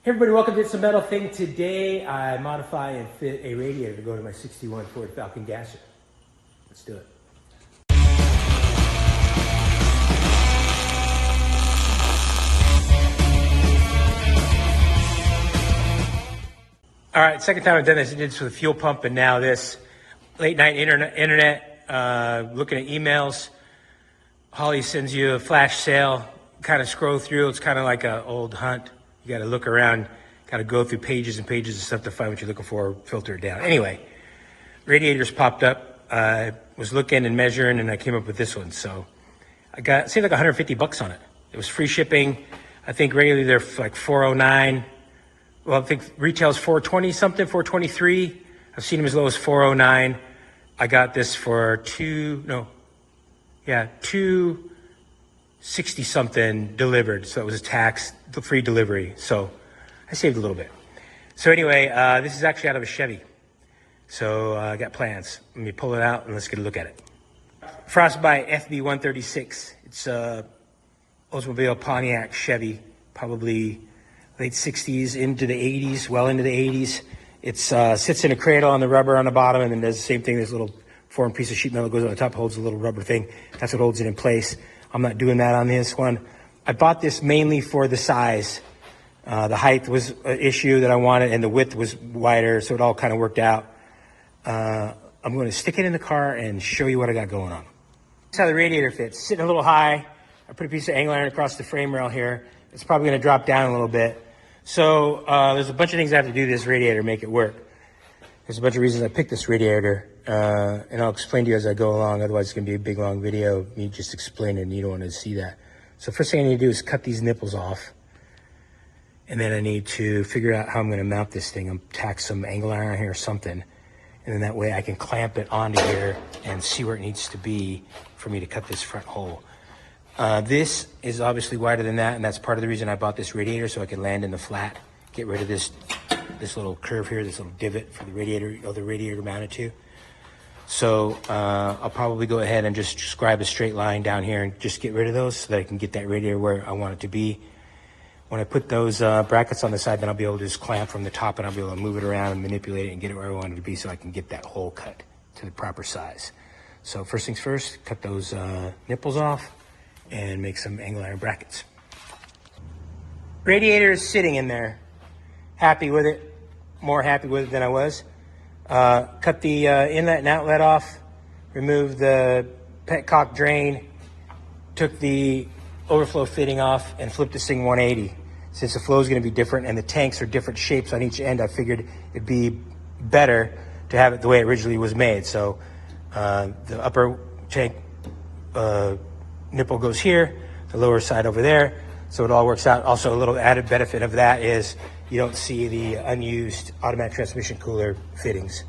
Hey everybody, welcome to Some Metal Thing. Today I modify and fit a radiator to go to my 61 Ford Falcon Gasser. Let's do it. All right, second time I've done this. I did this with a fuel pump and now this. Late night internet, looking at emails. Holly sends you a flash sale, kind of scroll through. It's kind of like an old hunt. You got to look around, got to go through pages and pages of stuff to find what you're looking for, filter it down. Anyway, radiators popped up. I was looking and measuring, and I came up with this one. So I got, it seemed like 150 bucks on it. It was free shipping. I think regularly they're like 409. Well, I think retail's 420 something, 423. I've seen them as low as 409. I got this for 260 something delivered. So it was a tax, free delivery. So I saved a little bit. So anyway, this is actually out of a Chevy. So I got plans. Let me pull it out and let's get a look at it. Frostbite FB136. It's a Oldsmobile Pontiac Chevy, probably late 60s into the 80s, well into the 80s. It sits in a cradle on the rubber on the bottom and then does the same thing. This little foreign piece of sheet metal goes on the top, holds a little rubber thing. That's what holds it in place. I'm not doing that on this one. I bought this mainly for the size. The height was an issue that I wanted and the width was wider, so it all kind of worked out. I'm going to stick it in the car and show you what I got going on. That's how the radiator fits. Sitting a little high. I put a piece of angle iron across the frame rail here. It's probably going to drop down a little bit. So there's a bunch of things I have to do to this radiator to make it work. There's a bunch of reasons I picked this radiator, and I'll explain to you as I go along. Otherwise, it's going to be a big, long video of me just explaining, and you don't want to see that. So first thing I need to do is cut these nipples off. And then I need to figure out how I'm going to mount this thing. I'm tack some angle iron here or something. And then that way I can clamp it onto here and see where it needs to be for me to cut this front hole. This is obviously wider than that, and that's part of the reason I bought this radiator, so I could land in the flat, get rid of this little curve here, this little divot for the radiator mounted to. So I'll probably go ahead and just scribe a straight line down here and just get rid of those so that I can get that radiator where I want it to be. When I put those brackets on the side, then I'll be able to just clamp from the top and I'll be able to move it around and manipulate it and get it where I want it to be so I can get that hole cut to the proper size. So first things first, cut those nipples off and make some angle iron brackets. Radiator is sitting in there. Happy with it. More happy with it than I was. Cut the inlet and outlet off. Remove the petcock drain. Took the overflow fitting off and flipped this thing 180. Since the flow is going to be different and the tanks are different shapes on each end, I figured it'd be better to have it the way it originally was made. So the upper tank nipple goes here, the lower side over there, so it all works out. Also, a little added benefit of that is you don't see the unused automatic transmission cooler fittings.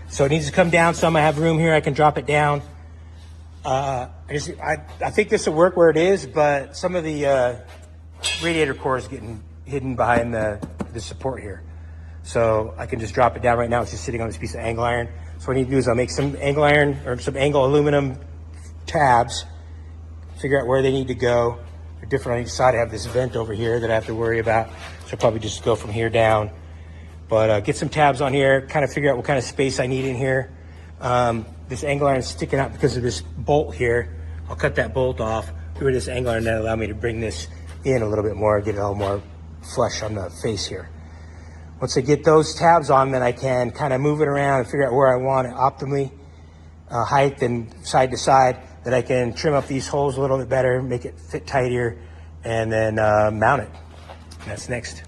So it needs to come down some. I have room here, I can drop it down. I think this will work where it is, but some of the radiator core is getting hidden behind the support here. So I can just drop it down right now. It's just sitting on this piece of angle iron. So what I need to do is I'll make some angle iron or some angle aluminum tabs, figure out where they need to go. They're different on each side. I have this vent over here that I have to worry about. So I'll probably just go from here down. But get some tabs on here, kind of figure out what kind of space I need in here. This angle iron is sticking out because of this bolt here. I'll cut that bolt off. Through this angle iron, that'll allow me to bring this in a little bit more, get it all more flush on the face here. Once I get those tabs on, then I can kind of move it around and figure out where I want it optimally, height and side to side. Then I can trim up these holes a little bit better, make it fit tighter, and then mount it. And that's next.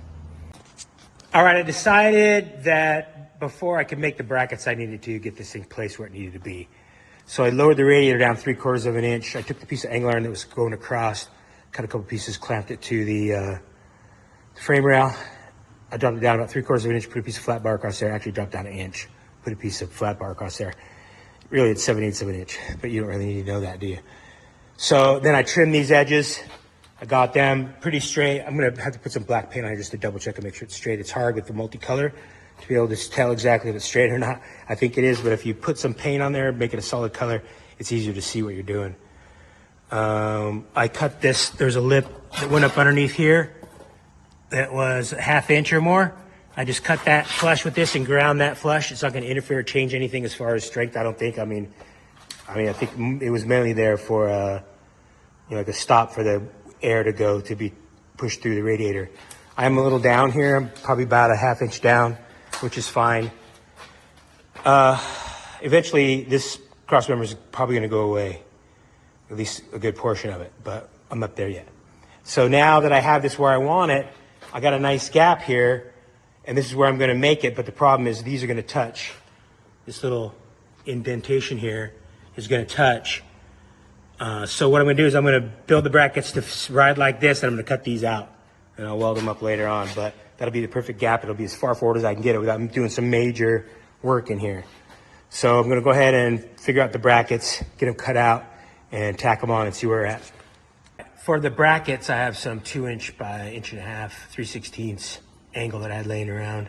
All right, I decided that before I could make the brackets, I needed to get this thing placed where it needed to be. So I lowered the radiator down 3/4 of an inch. I took the piece of angle iron that was going across, cut a couple pieces, clamped it to the frame rail. I dropped it down about 3/4 of an inch, put a piece of flat bar across there. Actually dropped down an inch, put a piece of flat bar across there. Really, it's 7/8 of an inch, but you don't really need to know that, do you? So then I trimmed these edges. I got them pretty straight. I'm gonna have to put some black paint on here just to double check and make sure it's straight. It's hard with the multicolor to be able to tell exactly if it's straight or not. I think it is, but if you put some paint on there, make it a solid color, it's easier to see what you're doing. I cut this, there's a lip that went up underneath here that was a 1/2 inch or more. I just cut that flush with this and ground that flush. It's not going to interfere or change anything as far as strength, I don't think. I mean, I think it was mainly there for, like a stop for the air to be pushed through the radiator. I'm a little down here. I'm probably about a 1/2 inch down, which is fine. Eventually, this crossmember is probably going to go away, at least a good portion of it, but I'm not there yet. So now that I have this where I want it, I got a nice gap here, and this is where I'm going to make it, but the problem is these are going to touch. This little indentation here is going to touch. So what I'm going to do is I'm going to build the brackets to ride like this, and I'm going to cut these out, and I'll weld them up later on, but that'll be the perfect gap. It'll be as far forward as I can get it without doing some major work in here. So I'm going to go ahead and figure out the brackets, get them cut out, and tack them on and see where we're at. For the brackets, I have some 2 inch by 1.5 inch, 3/16 angle that I had laying around.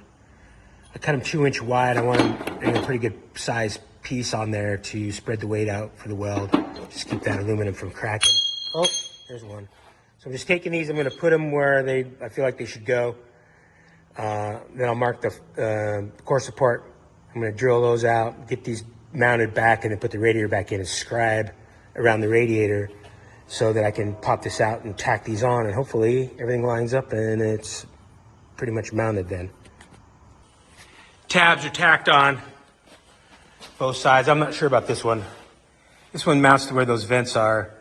I cut them 2 inch wide. I want them in a pretty good size piece on there to spread the weight out for the weld. Just keep that aluminum from cracking. Oh, there's one. So I'm just taking these. I'm going to put them where I feel like they should go. Then I'll mark the core support. I'm going to drill those out, get these mounted back, and then put the radiator back in and scribe around the radiator so that I can pop this out and tack these on, and hopefully everything lines up and it's pretty much mounted then. Tabs are tacked on both sides. I'm not sure about this one. This one mounts to where those vents are.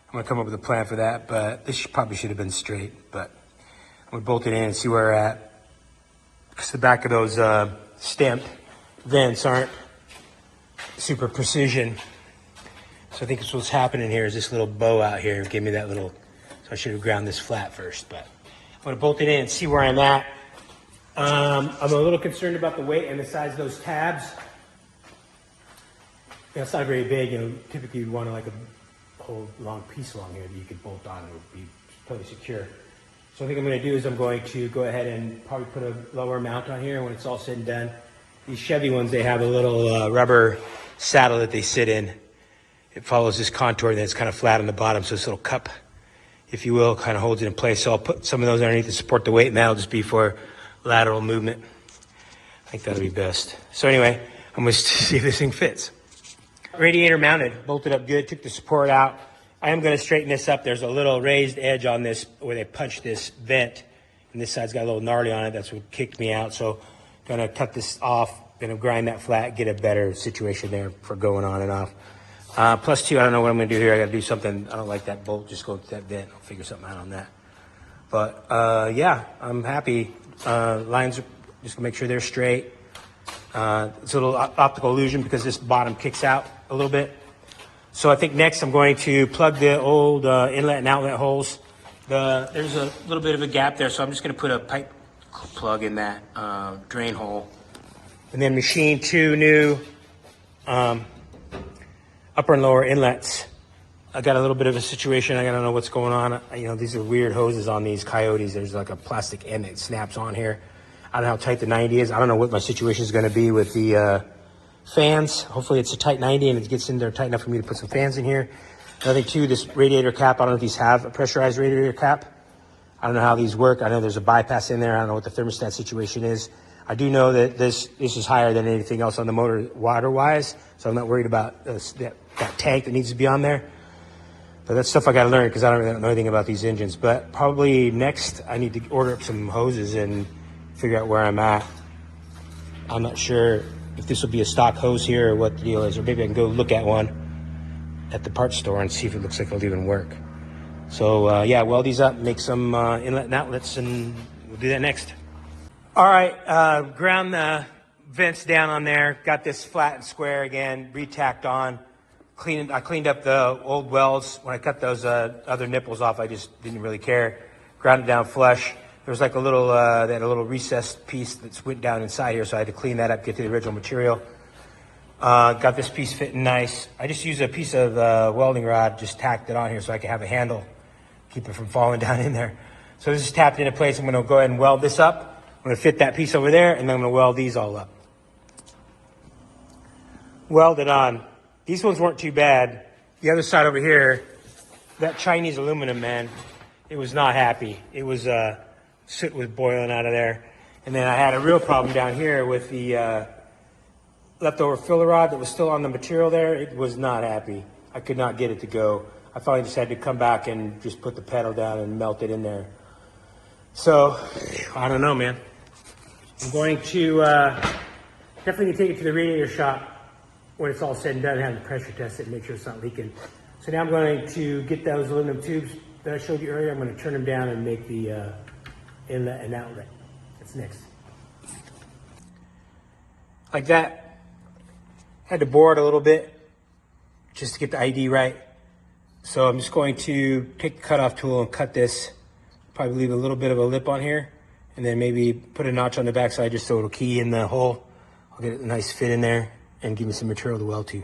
I'm going to come up with a plan for that, but this probably should have been straight, but I'm going to bolt it in and see where we're at, because the back of those stamped vents aren't super precision. So I think that's what's happening here is this little bow out here give me that little, so I should have ground this flat first, but I'm going to bolt it in and see where I'm at. I'm a little concerned about the weight and the size of those tabs. It's not very big, and typically you'd want like a whole long piece along here that you could bolt on and it would be totally secure. So I think I'm going to do is I'm going to go ahead and probably put a lower mount on here when it's all said and done. These Chevy ones, they have a little rubber saddle that they sit in. It follows this contour and then it's kind of flat on the bottom, so this little cup, if you will, kind of holds it in place. So I'll put some of those underneath to support the weight, and that'll just be for lateral movement. I think that'll be best. So anyway, I'm going to see if this thing fits. Radiator mounted, bolted up good, took the support out. I am going to straighten this up. There's a little raised edge on this where they punched this vent, and this side's got a little gnarly on it. That's what kicked me out. So I'm going to cut this off, going to grind that flat, get a better situation there for going on and off. Plus two, I don't know what I'm going to do here. I got to do something. I don't like that bolt just going to that vent. I'll figure something out on that. But yeah, I'm happy. Lines are just gonna make sure they're straight. It's a little optical illusion because this bottom kicks out a little bit. So I think next I'm going to plug the old inlet and outlet holes. There's a little bit of a gap there, so I'm just gonna put a pipe plug in that drain hole. And then machine 2 new upper and lower inlets. I got a little bit of a situation. I don't know what's going on. You know, these are weird hoses on these Coyotes. There's like a plastic end that snaps on here. I don't know how tight the 90 is. I don't know what my situation is going to be with the fans. Hopefully it's a tight 90 and it gets in there tight enough for me to put some fans in here. Another thing too, this radiator cap, I don't know if these have a pressurized radiator cap. I don't know how these work. I know there's a bypass in there. I don't know what the thermostat situation is. I do know that this is higher than anything else on the motor water-wise, so I'm not worried about that tank that needs to be on there. But that's stuff I got to learn because I don't really know anything about these engines. But probably next I need to order up some hoses and figure out where I'm at. I'm not sure if this will be a stock hose here or what the deal is, or maybe I can go look at one at the parts store and see if it looks like it'll even work. So yeah, weld these up, make some inlet and outlets, and we'll do that next. All right, ground the vents down on there, got this flat and square again, re-tacked on. I cleaned up the old welds. When I cut those other nipples off, I just didn't really care. Ground it down flush. There was like a little, they had a little recessed piece that went down inside here, so I had to clean that up, get to the original material. Got this piece fitting nice. I just used a piece of welding rod, just tacked it on here so I could have a handle, keep it from falling down in there. So this is tapped into place. I'm gonna go ahead and weld this up. I'm gonna fit that piece over there, and then I'm gonna weld these all up. Weld it on. These ones weren't too bad. The other side over here, that Chinese aluminum, man, it was not happy. It was soot was boiling out of there. And then I had a real problem down here with the leftover filler rod that was still on the material there. It was not happy. I could not get it to go. I finally just had to come back and just put the pedal down and melt it in there. So, I don't know, man. I'm going to definitely take it to the radiator shop when it's all said and done, have the pressure test it and make sure it's not leaking. So now I'm going to get those aluminum tubes that I showed you earlier. I'm going to turn them down and make the inlet and outlet. That's next. Like that. Had to bore it a little bit just to get the ID right. So I'm just going to take the cutoff tool and cut this. Probably leave a little bit of a lip on here, and then maybe put a notch on the backside just so it'll key in the hole. I'll get a nice fit in there and give me some material to weld to.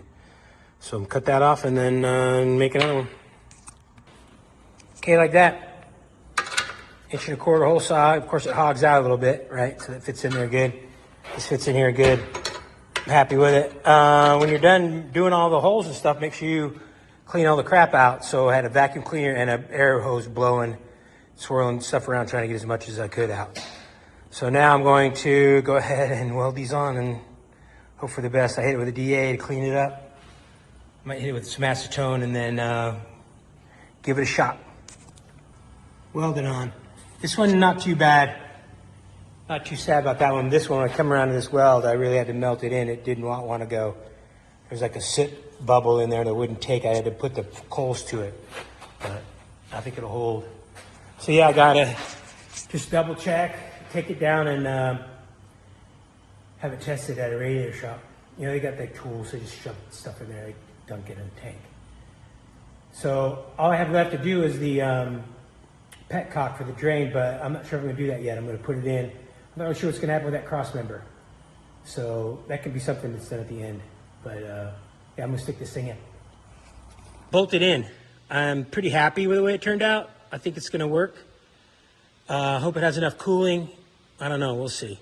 So I'm cut that off and then make another one. Okay, like that. 1.25 hole saw. Of course, it hogs out a little bit, right? So that fits in there good. This fits in here good. I'm happy with it. When you're done doing all the holes and stuff, make sure you clean all the crap out. So I had a vacuum cleaner and an air hose blowing, swirling stuff around, trying to get as much as I could out. So now I'm going to go ahead and weld these on and hope for the best. I hit it with a DA to clean it up. Might hit it with some acetone and then give it a shot. Weld it on. This one, not too bad. Not too sad about that one. This one, when I come around to this weld, I really had to melt it in. It did not want to go. There's like a soot bubble in there that wouldn't take. I had to put the coals to it. But I think it'll hold. So yeah, I gotta just double check, take it down and have it tested at a radiator shop. You know, they got their tools, they just shove stuff in there, they dunk it in a tank. So all I have left to do is the petcock for the drain, but I'm not sure if I'm gonna do that yet. I'm gonna put it in. I'm not really sure what's gonna happen with that cross member. So that could be something that's done at the end. But yeah, I'm gonna stick this thing in. Bolted in. I'm pretty happy with the way it turned out. I think it's gonna work. Hope it has enough cooling. I don't know, we'll see.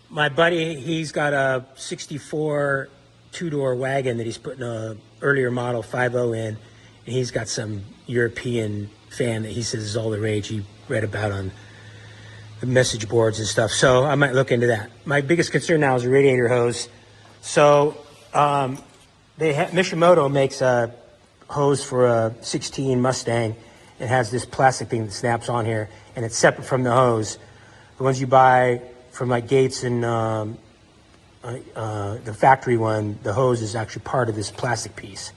My buddy, he's got a 64 two-door wagon that he's putting a earlier model 5.0 in, and he's got some European fan that he says is all the rage. He read about on the message boards and stuff, so I might look into that. My biggest concern now is a radiator hose. So Mishimoto makes a hose for a 16 Mustang. It has this plastic thing that snaps on here, and it's separate from the hose. The ones you buy from like Gates and the factory one, the hose is actually part of this plastic piece.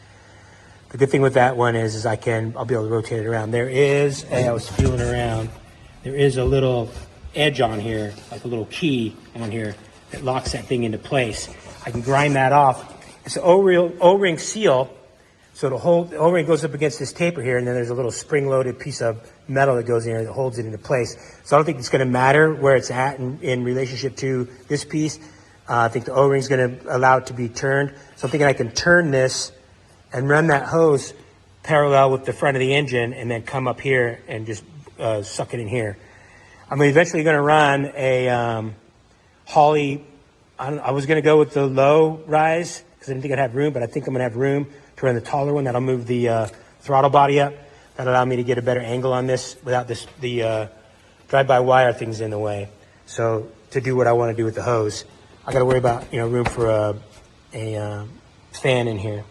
The good thing with that one is I'll be able to rotate it around. There is, I was feeling around, there is a little edge on here, like a little key on here that locks that thing into place. I can grind that off. It's an O-ring seal, so the O-ring goes up against this taper here, and then there's a little spring-loaded piece of metal that goes in there that holds it into place. So I don't think it's going to matter where it's at in relationship to this piece. I think the O-ring is going to allow it to be turned. So I'm thinking I can turn this and run that hose parallel with the front of the engine and then come up here and just suck it in here. I'm eventually going to run a Holley. I was going to go with the low rise because I didn't think I'd have room, but I think I'm going to have room to run the taller one. That'll move the throttle body up. That'll allow me to get a better angle on this without the drive-by-wire things in the way. So to do what I want to do with the hose, I got to worry about room for a fan in here.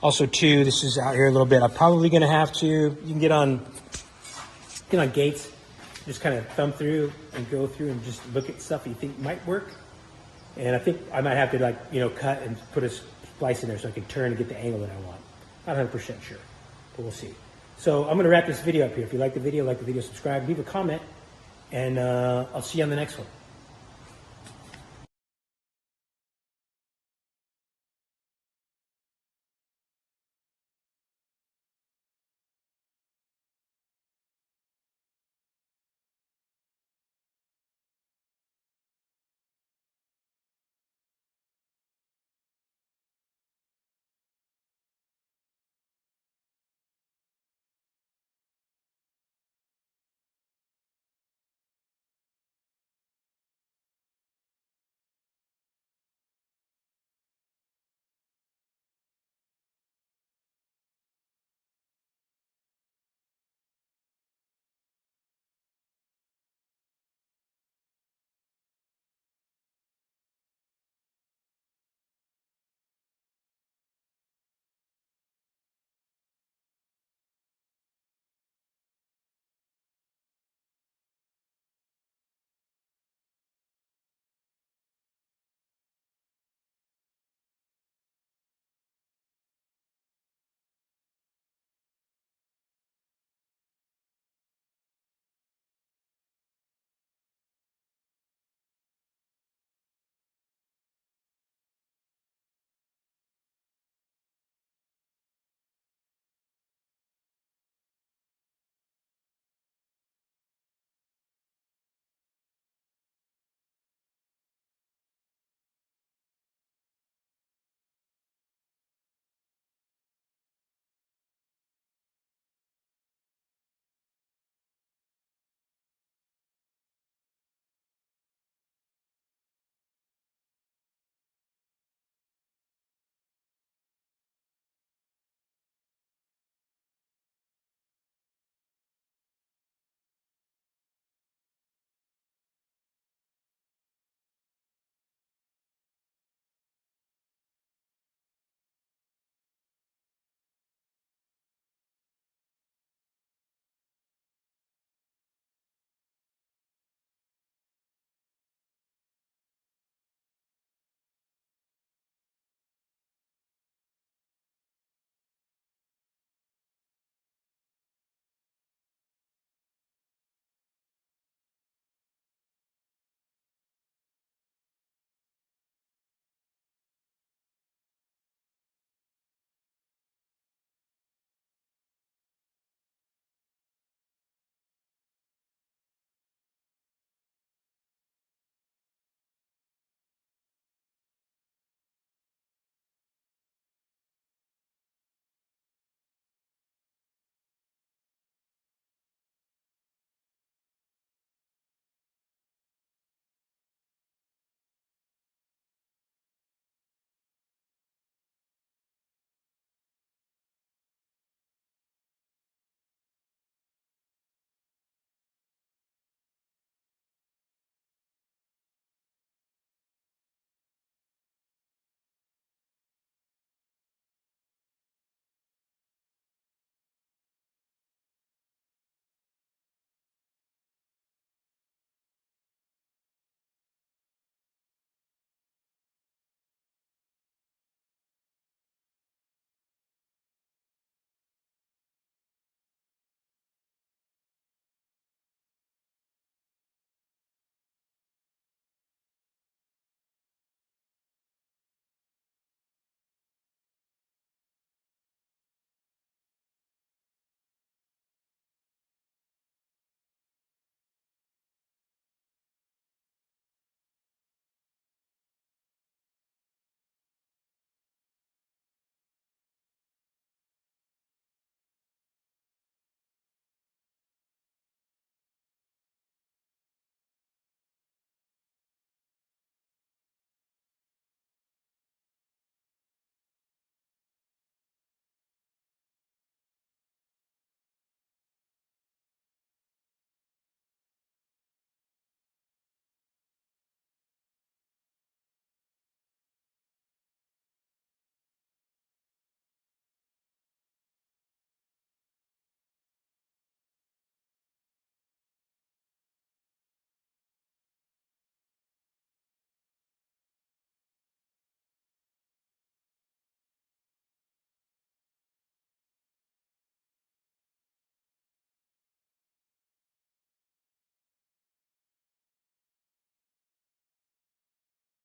Also, too, this is out here a little bit. I'm probably going to have to. You can get on Gates, just kind of thumb through and go through and just look at stuff you think might work. And I think I might have to cut and put a splice in there so I can turn and get the angle that I want. Not 100% sure, but we'll see. So I'm going to wrap this video up here. If you like the video, subscribe, leave a comment, and I'll see you on the next one.